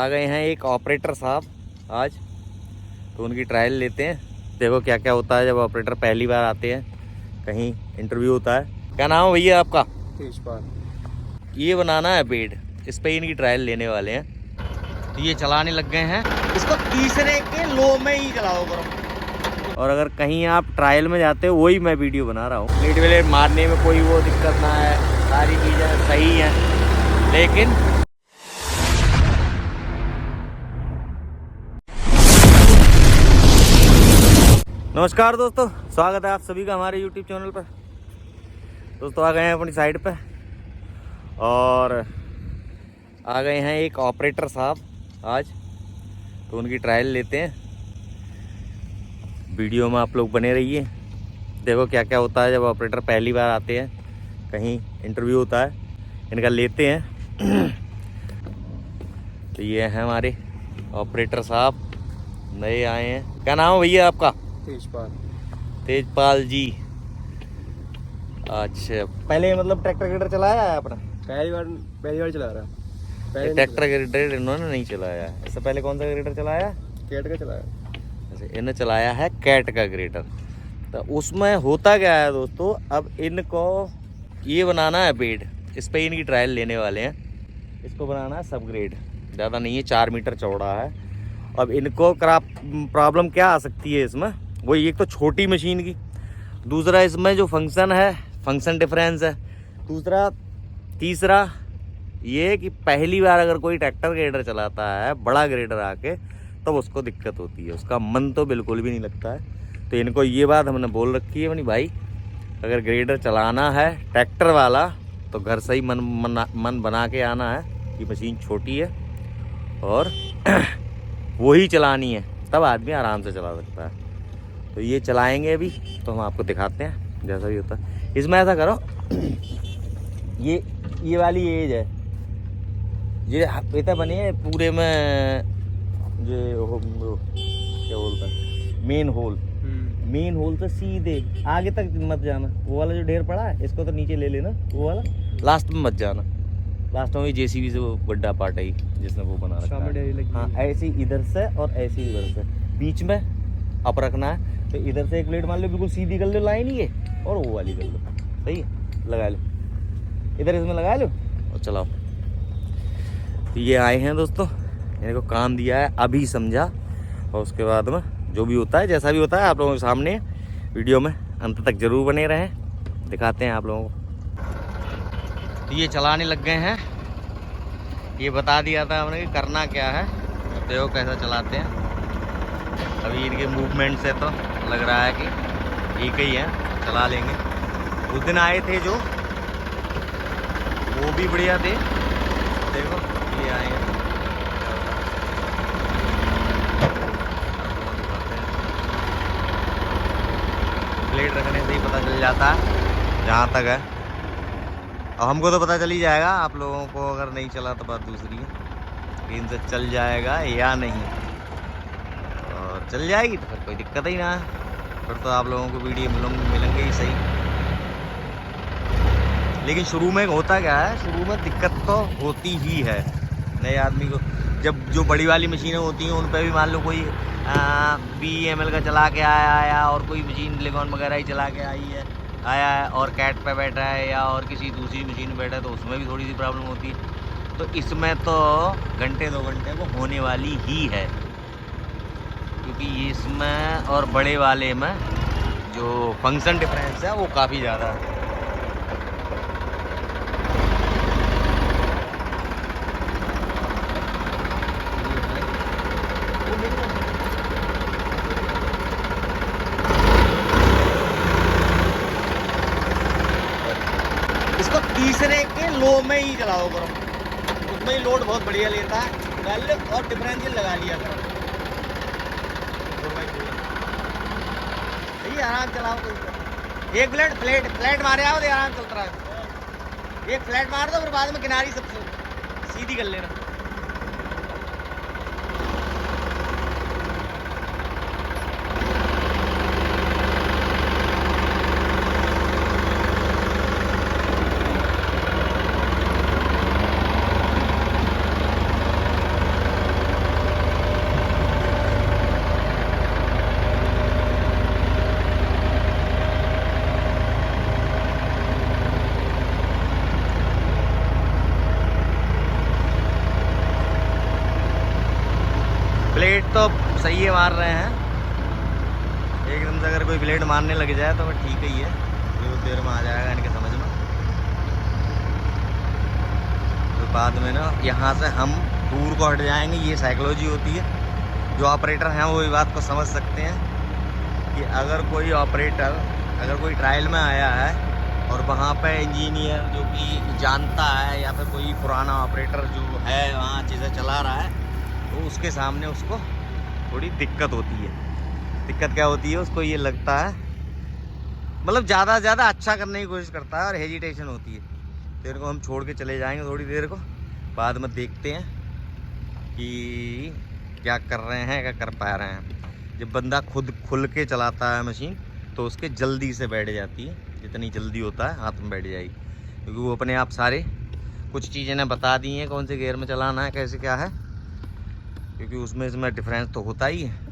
आ गए हैं एक ऑपरेटर साहब आज, तो उनकी ट्रायल लेते हैं। देखो क्या क्या होता है जब ऑपरेटर पहली बार आते हैं, कहीं इंटरव्यू होता है। क्या नाम है भैया आपका? तेजपाल। ये बनाना है बेड, इस पे इनकी ट्रायल लेने वाले हैं। तो ये चलाने लग गए हैं, इसको तीसरे के लो में ही चलाओ करो। और अगर कहीं आप ट्रायल में जाते हो, वही मैं वीडियो बना रहा हूँ। प्लेट वेलेट मारने में कोई वो दिक्कत ना है, सारी चीज़ें सही हैं। लेकिन नमस्कार दोस्तों, स्वागत है आप सभी का हमारे YouTube चैनल पर। दोस्तों आ गए हैं अपनी साइड पे और आ गए हैं एक ऑपरेटर साहब आज, तो उनकी ट्रायल लेते हैं। वीडियो में आप लोग बने रहिए। देखो क्या क्या होता है जब ऑपरेटर पहली बार आते हैं, कहीं इंटरव्यू होता है, इनका लेते हैं। तो ये हैं हमारे ऑपरेटर साहब, नए आए हैं। क्या नाम है भैया आपका? तेजपाल। तेजपाल जी। अच्छा, पहले मतलब ट्रैक्टर ग्रेडर चलाया है अपना? पहली बार चला रहा है। ट्रैक्टर ग्रेडर इन्होंने नहीं चलाया है। इससे पहले कौन सा ग्रेडर चलाया? कैट का चलाया। अच्छा, इन्होंने चलाया है कैट का ग्रेडर। तो उसमें होता क्या है दोस्तों, अब इनको ये बनाना है बेड, इस पे इनकी ट्रायल लेने वाले हैं। इसको बनाना है सब ग्रेड, ज़्यादा नहीं है, 4 मीटर चौड़ा है। अब इनको प्रॉब्लम क्या आ सकती है इसमें, वही एक तो छोटी मशीन की, दूसरा इसमें जो फंक्शन है, फंक्शन डिफरेंस है, तीसरा ये कि पहली बार अगर कोई ट्रैक्टर ग्रेडर चलाता है, बड़ा ग्रेडर आके, तब तो उसको दिक्कत होती है, उसका मन तो बिल्कुल भी नहीं लगता है। तो इनको ये बात हमने बोल रखी है अपनी भाई, अगर ग्रेडर चलाना है ट्रैक्टर वाला तो घर से ही मन बना के आना है कि मशीन छोटी है और वही चलानी है, तब आदमी आराम से चला सकता है। तो ये चलाएंगे अभी, तो हम आपको दिखाते हैं जैसा भी होता है। इसमें ऐसा करो, ये वाली एज है, ये इतना बने पूरे में, जो क्या बोलता है, मेन होल से सीधे आगे तक मत जाना। वो वाला जो ढेर पड़ा है, इसको तो नीचे ले लेना, वो वाला लास्ट में मत जाना। लास्ट में जेसीबी से वो गड्ढा पार्ट है जिसने वो बना रखा है। हाँ, ऐसे इधर से और ऐसे इधर से, बीच में अप रखना है। तो इधर से एक प्लेट मान लो, बिल्कुल सीधी कर लो लाइन ये, और वो वाली कर लो, सही है, लगा लो इधर, इसमें लगा लो और चलाओ। तो ये आए हैं दोस्तों, इनको काम दिया है, अभी समझा, और उसके बाद में जो भी होता है, जैसा भी होता है, आप लोगों के सामने वीडियो में अंत तक जरूर बने रहें, दिखाते हैं आप लोगों को। तो ये चलाने लग गए हैं, ये बता दिया था हमने कि करना क्या है, देखो कैसा चलाते हैं। अभी इनके मूवमेंट से तो लग रहा है कि ठीक ही है, चला लेंगे। उस दिन आए थे जो, वो भी बढ़िया थे। देखो ये आए हैं, प्लेट रखने से ही पता चल जाता है जहाँ तक है। अब हमको तो पता चल ही जाएगा, आप लोगों को अगर नहीं चला तो बात दूसरी है, इनसे चल जाएगा या नहीं। और चल जाएगी तो फिर कोई दिक्कत ही ना है, फिर तो आप लोगों को वीडियो मिलेंगे ही सही। लेकिन शुरू में होता क्या है, शुरू में दिक्कत तो होती ही है नए आदमी को। जब जो बड़ी वाली मशीनें होती हैं, उन पर भी मान लो कोई 20 ml का चला के आया और कोई मशीन लेगॉन वगैरह ही चला के आया है और कैट पे बैठा है या और किसी दूसरी मशीन में बैठा है, तो उसमें भी थोड़ी सी प्रॉब्लम होती है। तो इसमें तो घंटे 2 घंटे वो होने वाली ही है, क्योंकि इसमें और बड़े वाले में जो फंक्शन डिफरेंस है वो काफ़ी ज़्यादा है। इसको तीसरे के लो में ही चलाओ करो, उसमें ही लोड बहुत बढ़िया लेता है। वेल्व और डिफरेंशियल लगा लिया करो, सही आराम चलाओ। एक फ्लैट मारे आओ, आराम चलता रहा है। एक फ्लैट मार दो, फिर बाद में किनारी सब सीधी कर लेना। ब्लेड तो सही है मार रहे हैं एकदम से। अगर कोई ब्लेड मारने लग जाए तो ठीक ही है, थोड़ी देर में आ जाएगा इनके समझ में। तो बाद में ना यहाँ से हम दूर को हट जाएंगे। ये साइकोलॉजी होती है, जो ऑपरेटर हैं वो ये बात को समझ सकते हैं कि अगर कोई ऑपरेटर अगर कोई ट्रायल में आया है और वहाँ पे इंजीनियर जो कि जानता है या फिर कोई पुराना ऑपरेटर जो है वहाँ चीज़ें चला रहा है, तो उसके सामने उसको थोड़ी दिक्कत होती है। दिक्कत क्या होती है, उसको ये लगता है मतलब ज़्यादा से ज़्यादा अच्छा करने की कोशिश करता है और हेजिटेशन होती है। तो इनको हम छोड़ के चले जाएंगे थोड़ी देर को, बाद में देखते हैं कि क्या कर रहे हैं, क्या कर पा रहे हैं। जब बंदा खुद खुल के चलाता है मशीन तो उसके जल्दी से बैठ जाती है, जितनी जल्दी होता है हाथ में बैठ जाएगी, क्योंकि वो अपने आप सारे कुछ चीज़ें ने बता दी हैं कौन से गियर में चलाना है, कैसे क्या है, क्योंकि उसमें इसमें डिफरेंस तो होता ही है।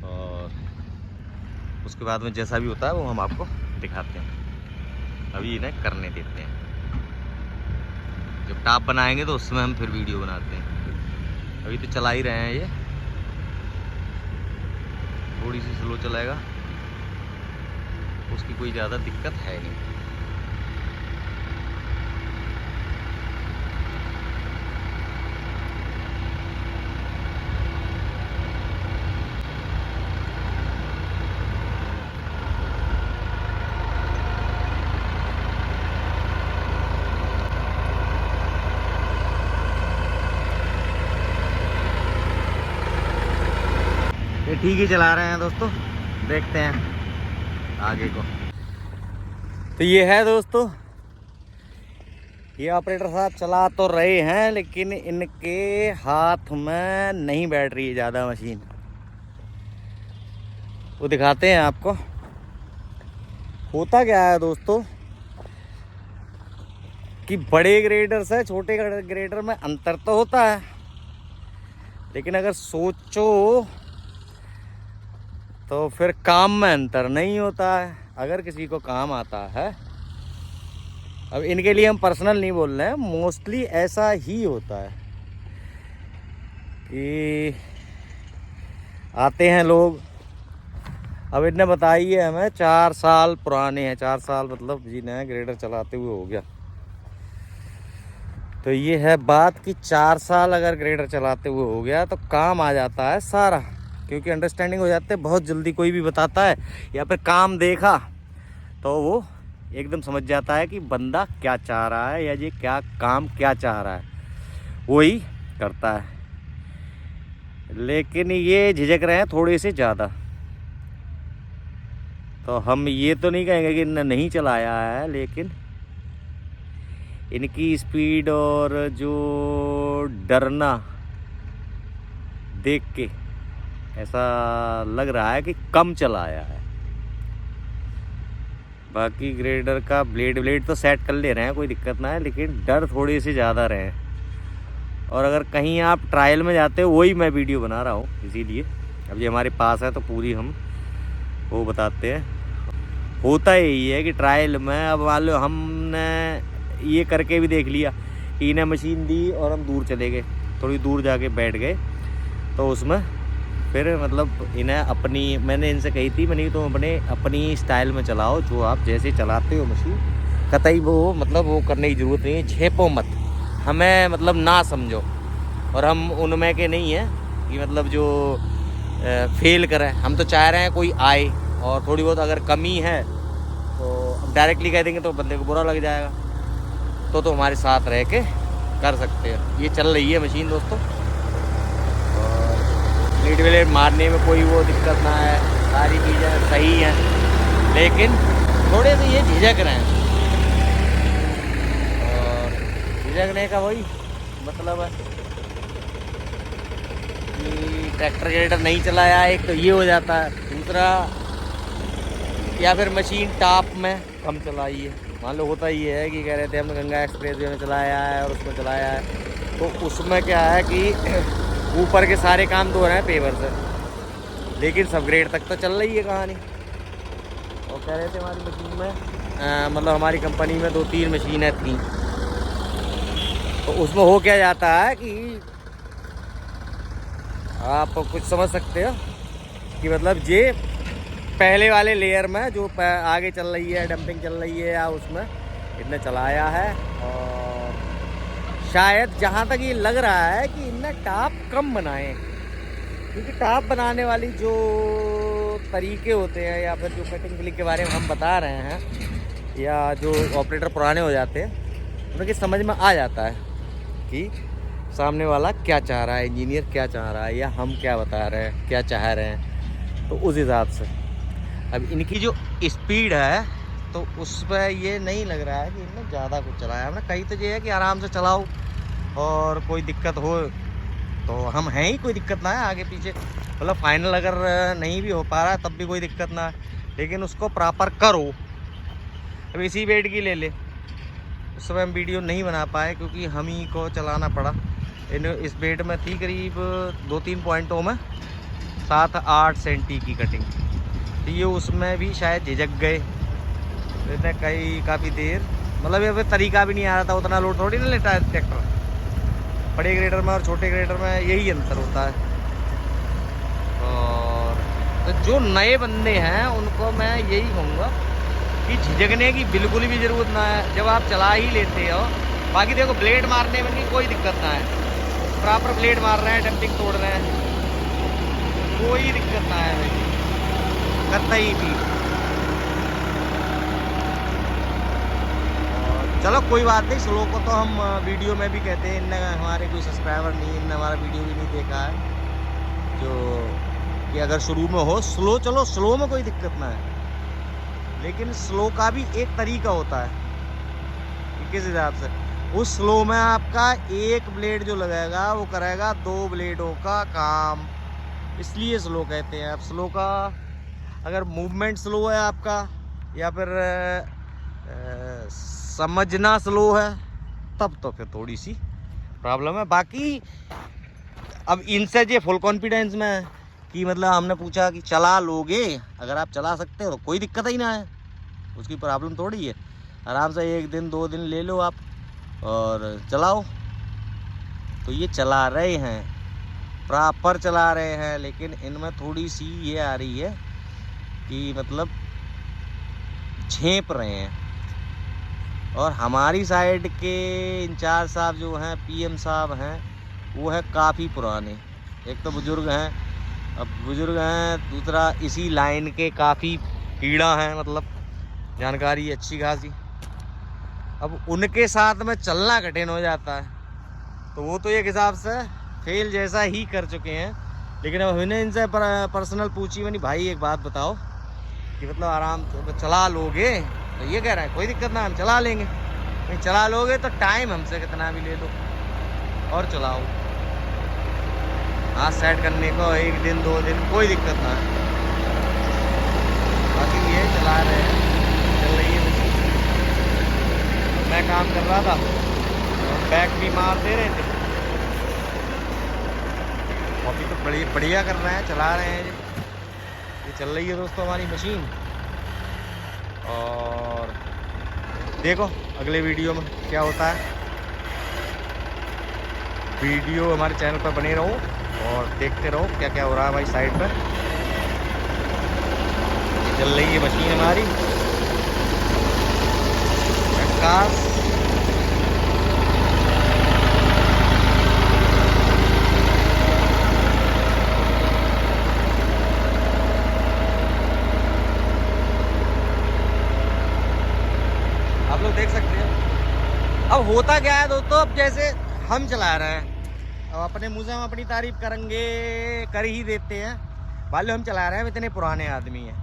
और उसके बाद में जैसा भी होता है वो हम आपको दिखाते हैं। अभी इन्हें करने देते हैं, जब टॉप बनाएंगे तो उसमें हम फिर वीडियो बनाते हैं। अभी तो चला ही रहे हैं, ये थोड़ी सी स्लो चलाएगा, उसकी कोई ज़्यादा दिक्कत है नहीं। ये ठीक ही चला रहे हैं दोस्तों, देखते हैं आगे को। तो ये है दोस्तों, ये ऑपरेटर साहब चला तो रहे हैं लेकिन इनके हाथ में नहीं बैठ रही है ज़्यादा मशीन। वो दिखाते हैं आपको। होता क्या है दोस्तों कि बड़े ग्रेडर से छोटे ग्रेडर में अंतर तो होता है, लेकिन अगर सोचो तो फिर काम में अंतर नहीं होता है। अगर किसी को काम आता है, अब इनके लिए हम पर्सनल नहीं बोल रहे हैं, मोस्टली ऐसा ही होता है कि आते हैं लोग। अब इनने बताई है हमें 4 साल पुराने हैं, 4 साल मतलब जिन्हें ग्रेडर चलाते हुए हो गया। तो ये है बात कि 4 साल अगर ग्रेडर चलाते हुए हो गया तो काम आ जाता है सारा, क्योंकि अंडरस्टैंडिंग हो जाते हैं बहुत जल्दी। कोई भी बताता है या फिर काम देखा तो वो एकदम समझ जाता है कि बंदा क्या चाह रहा है या ये क्या काम क्या चाह रहा है, वही करता है। लेकिन ये झिझक रहे हैं थोड़े से ज़्यादा। तो हम ये तो नहीं कहेंगे कि इन्होंने नहीं चलाया है, लेकिन इनकी स्पीड और जो डरना देख के ऐसा लग रहा है कि कम चलाया है। बाकी ग्रेडर का ब्लेड तो सेट कर ले रहे हैं, कोई दिक्कत ना है, लेकिन डर थोड़ी सी ज़्यादा रहे हैं। और अगर कहीं आप ट्रायल में जाते हो, वही मैं वीडियो बना रहा हूँ, इसीलिए अब ये हमारे पास है तो पूरी हम वो बताते हैं। होता यही है कि ट्रायल में अब मान लो हमने ये करके भी देख लिया कि इन्हें मशीन दी और हम दूर चले गए, थोड़ी दूर जाके बैठ गए, तो उसमें फिर मतलब इन्हें अपनी, मैंने इनसे कही थी मैंने तो अपनी स्टाइल में चलाओ, जो आप जैसे चलाते हो मशीन, कतई वो मतलब वो करने की ज़रूरत नहीं है। झेपो मत, हमें मतलब ना समझो। और हम उनमें के नहीं हैं कि मतलब जो फेल करें। हम तो चाह रहे हैं कोई आए, और थोड़ी बहुत अगर कमी है तो डायरेक्टली कह देंगे तो बंदे को बुरा लग जाएगा। तो हमारे साथ रह के कर सकते हैं। ये चल रही है मशीन दोस्तों, ब्लेड व्लेड मारने में कोई वो दिक्कत ना है, सारी चीज़ें सही हैं, लेकिन थोड़े से ये झिझक रहे हैं। और झिझकने का वही मतलब है कि ट्रैक्टर ग्रेडर नहीं चलाया, एक तो ये हो जाता है, दूसरा या फिर मशीन टॉप में कम चलाई है। मान लो होता ही है कि कह रहे थे हमने गंगा एक्सप्रेस वे में चलाया है और उसमें चलाया है, तो उसमें क्या है कि ऊपर के सारे काम तो हो रहे हैं पेवर से, लेकिन सब ग्रेड तक तो चल रही है कहानी। और कह रहे थे हमारी मशीन में मतलब हमारी कंपनी में 2-3 मशीनें थी, तो उसमें हो क्या जाता है कि आप कुछ समझ सकते हो कि मतलब ये पहले वाले लेयर में जो आगे चल रही है, डंपिंग चल रही है या उसमें इनने चलाया है। और शायद जहाँ तक ये लग रहा है कि इनने टाप कम बनाए, क्योंकि टाप बनाने वाली जो तरीके होते हैं या फिर जो कटिंग क्लिक के बारे में हम बता रहे हैं, या जो ऑपरेटर पुराने हो जाते हैं उनकी समझ में आ जाता है कि सामने वाला क्या चाह रहा है, इंजीनियर क्या चाह रहा है, या हम क्या बता रहे हैं, क्या चाह रहे हैं। तो उस हिसाब से अब इनकी जो स्पीड है तो उस पर ये नहीं लग रहा है कि इनने ज़्यादा कुछ चलाया। हमने कही तो ये है कि आराम से चलाओ और कोई दिक्कत हो तो हम हैं ही, कोई दिक्कत ना है आगे पीछे, मतलब फाइनल अगर नहीं भी हो पा रहा है तब भी कोई दिक्कत ना है, लेकिन उसको प्रॉपर करो। अब इसी वेट की ले ले, उस समय हम वीडियो नहीं बना पाए क्योंकि हम ही को चलाना पड़ा। इस बेड में थी करीब 2-3 पॉइंटों में 7-8 सेंटी की कटिंग, तो ये उसमें भी शायद झिझक गए इतने काफ़ी देर, मतलब ये तरीका भी नहीं आ रहा था, उतना लोड थोड़ी ना लेता है ट्रैक्टर। बड़े ग्रेडर में और छोटे ग्रेडर में यही अंतर होता है। और तो जो नए बंदे हैं उनको मैं यही कहूँगा कि झिझकने की बिल्कुल भी ज़रूरत ना है, जब आप चला ही लेते हो। बाकी देखो ब्लेड मारने में भी कोई दिक्कत ना है, प्रॉपर ब्लेड मार रहे हैं, डंपिंग तोड़ रहे हैं, कोई दिक्कत ना है भाई कतई भी। चलो कोई बात नहीं, स्लो को तो हम वीडियो में भी कहते हैं, इनने हमारे कोई सब्सक्राइबर नहीं, इनने हमारा वीडियो भी नहीं देखा है, जो कि अगर शुरू में हो स्लो, चलो स्लो में कोई दिक्कत ना है, लेकिन स्लो का भी एक तरीका होता है कि किस हिसाब से। उस स्लो में आपका एक ब्लेड जो लगेगा वो करेगा 2 ब्लेडों का काम, इसलिए स्लो कहते हैं। अब स्लो का अगर मूवमेंट स्लो है आपका या फिर समझना स्लो है तब तो फिर थोड़ी सी प्रॉब्लम है। बाकी अब इनसे जो फुल कॉन्फिडेंस में है कि मतलब हमने पूछा कि चला लोगे, अगर आप चला सकते हो तो कोई दिक्कत ही ना है, उसकी प्रॉब्लम थोड़ी है। आराम से 1 दिन 2 दिन ले लो आप और चलाओ। तो ये चला रहे हैं, प्रॉपर चला रहे हैं, लेकिन इनमें थोड़ी सी ये आ रही है कि मतलब झेप रहे हैं। और हमारी साइड के इंचार्ज साहब जो हैं, पीएम साहब हैं, वो है काफ़ी पुराने, एक तो बुज़ुर्ग हैं, अब बुज़ुर्ग हैं, दूसरा इसी लाइन के काफ़ी कीड़ा हैं, मतलब जानकारी अच्छी खासी। अब उनके साथ में चलना कठिन हो जाता है, तो वो तो एक हिसाब से फेल जैसा ही कर चुके हैं। लेकिन अब हमने इनसे पर्सनल पूछी, मैंने भाई एक बात बताओ कि मतलब आराम से चला लोगे, तो ये कह रहा है कोई दिक्कत ना, हम चला लेंगे। नहीं चला लोगे तो टाइम हमसे कितना भी ले लो और चलाओ, हाथ सेट करने को 1 दिन 2 दिन कोई दिक्कत ना है। बाकी ये चला रहे हैं, चल रही है मशीन। मैं काम कर रहा था, बैक भी मार दे रहे थे, अभी तो बढ़िया कर रहे हैं, चला रहे हैं। ये चल रही है दोस्तों हमारी मशीन। और देखो अगले वीडियो में क्या होता है। वीडियो हमारे चैनल पर बने रहो और देखते रहो क्या क्या हो रहा है भाई साइड पर। चल रही है मशीन हमारी आकाश। आप लोग देख सकते हैं। अब होता क्या है दोस्तों, अब जैसे हम चला रहे हैं, अब अपने मुँह से हम अपनी तारीफ करेंगे, कर ही देते हैं। वाले हम चला रहे हैं, इतने पुराने आदमी हैं।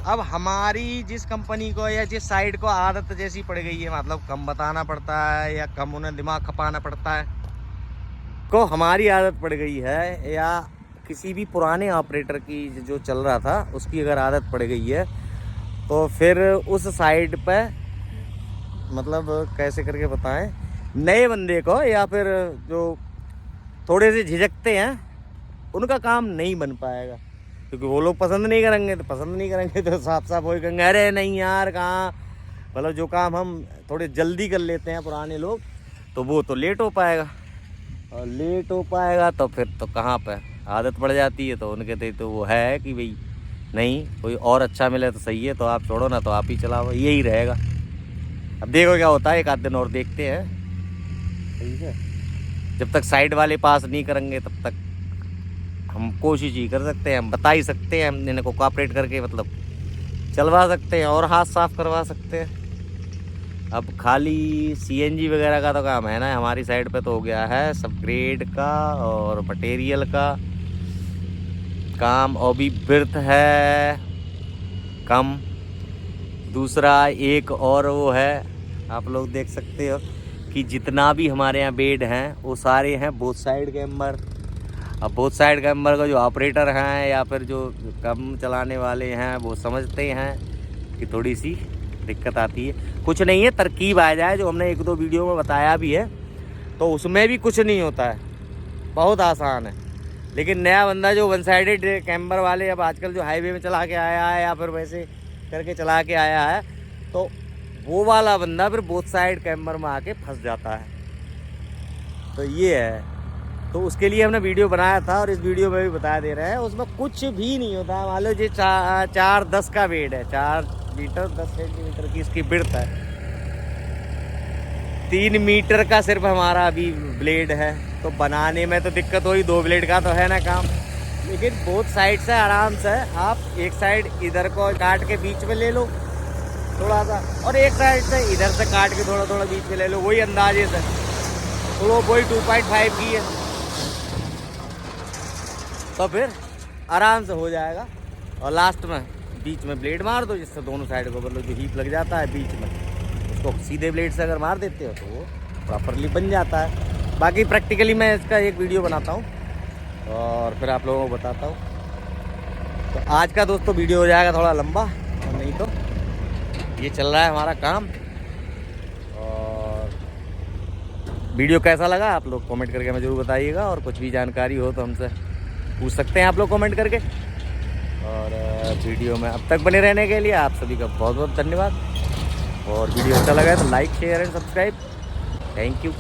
अब हमारी जिस कंपनी को या जिस साइड को आदत जैसी पड़ गई है, मतलब कम बताना पड़ता है या कम उन्हें दिमाग खपाना पड़ता है, को हमारी आदत पड़ गई है, या किसी भी पुराने ऑपरेटर की जो चल रहा था उसकी अगर आदत पड़ गई है, तो फिर उस साइड पे मतलब कैसे करके बताएं, नए बंदे को या फिर जो थोड़े से झिझकते हैं उनका काम नहीं बन पाएगा, क्योंकि वो लोग पसंद नहीं करेंगे तो साफ साफ वही कहेंगे अरे नहीं यार कहाँ, मतलब जो काम हम थोड़े जल्दी कर लेते हैं पुराने लोग, तो वो तो लेट हो पाएगा, और लेट हो पाएगा तो फिर तो कहाँ पे आदत पड़ जाती है तो उनके तो वो है कि भाई नहीं, कोई और अच्छा मिले तो सही है, तो आप छोड़ो ना, तो आप ही चलाओ, यही रहेगा। अब देखो क्या होता है, एक आध दिन और देखते हैं। ठीक है, जब तक साइड वाले पास नहीं करेंगे तब तक हम कोशिश ही कर सकते हैं, हम बता ही सकते हैं, हम इनको कोऑपरेट करके मतलब चलवा सकते हैं और हाथ साफ करवा सकते हैं। अब खाली सीएनजी वगैरह का तो काम है ना, हमारी साइड पे तो हो गया है सब ग्रेड का और मटेरियल का काम, और भी बिर्थ है कम। दूसरा एक और वो है, आप लोग देख सकते हो कि जितना भी हमारे यहाँ बेड हैं वो सारे हैं बोथ साइड कैम्बर। अब बोथ साइड कैम्बर का जो ऑपरेटर हैं या फिर जो कम चलाने वाले हैं वो समझते हैं कि थोड़ी सी दिक्कत आती है। कुछ नहीं है, तरकीब आ जाए, जो हमने एक दो वीडियो में बताया भी है, तो उसमें भी कुछ नहीं होता है, बहुत आसान है। लेकिन नया बंदा जो वन साइडेड कैम्बर वाले अब आजकल जो हाईवे में चला के आया है या फिर वैसे करके चला के आया है, तो वो वाला बंदा फिर बोथ साइड कैम्बर में आके फंस जाता है। तो ये है, तो उसके लिए हमने वीडियो बनाया था और इस वीडियो में भी बता दे रहे हैं, उसमें कुछ भी नहीं होता है। मान लो ये 4-10 का वेट है, 4 मीटर 10 सेंटीमीटर की इसकी बिर्थ है, 3 मीटर का सिर्फ हमारा अभी ब्लेड है। तो बनाने में तो दिक्कत हुई, 2 ब्लेड का तो है ना काम, लेकिन बोथ साइड से आराम से आप एक साइड इधर को काट के बीच में ले लो थोड़ा सा, और एक साइड से इधर से काट के थोड़ा थोड़ा बीच में ले लो, वही अंदाजे से, तो वही 2.5 की है, तो फिर आराम से हो जाएगा। और लास्ट में बीच में ब्लेड मार दो, जिससे दोनों साइड को मतलब जो हीप लग जाता है बीच में, उसको सीधे ब्लेड से अगर मार देते हो तो वो प्रॉपरली बन जाता है। बाकी प्रैक्टिकली मैं इसका एक वीडियो बनाता हूँ और फिर आप लोगों को बताता हूँ। तो आज का दोस्तों वीडियो हो जाएगा थोड़ा लंबा, और नहीं तो ये चल रहा है हमारा काम। और वीडियो कैसा लगा आप लोग कमेंट करके हमें ज़रूर बताइएगा, और कुछ भी जानकारी हो तो हमसे पूछ सकते हैं आप लोग कमेंट करके। और वीडियो में अब तक बने रहने के लिए आप सभी का बहुत बहुत धन्यवाद। और वीडियो अच्छा लगा है तो like share and subscribe. Thank you.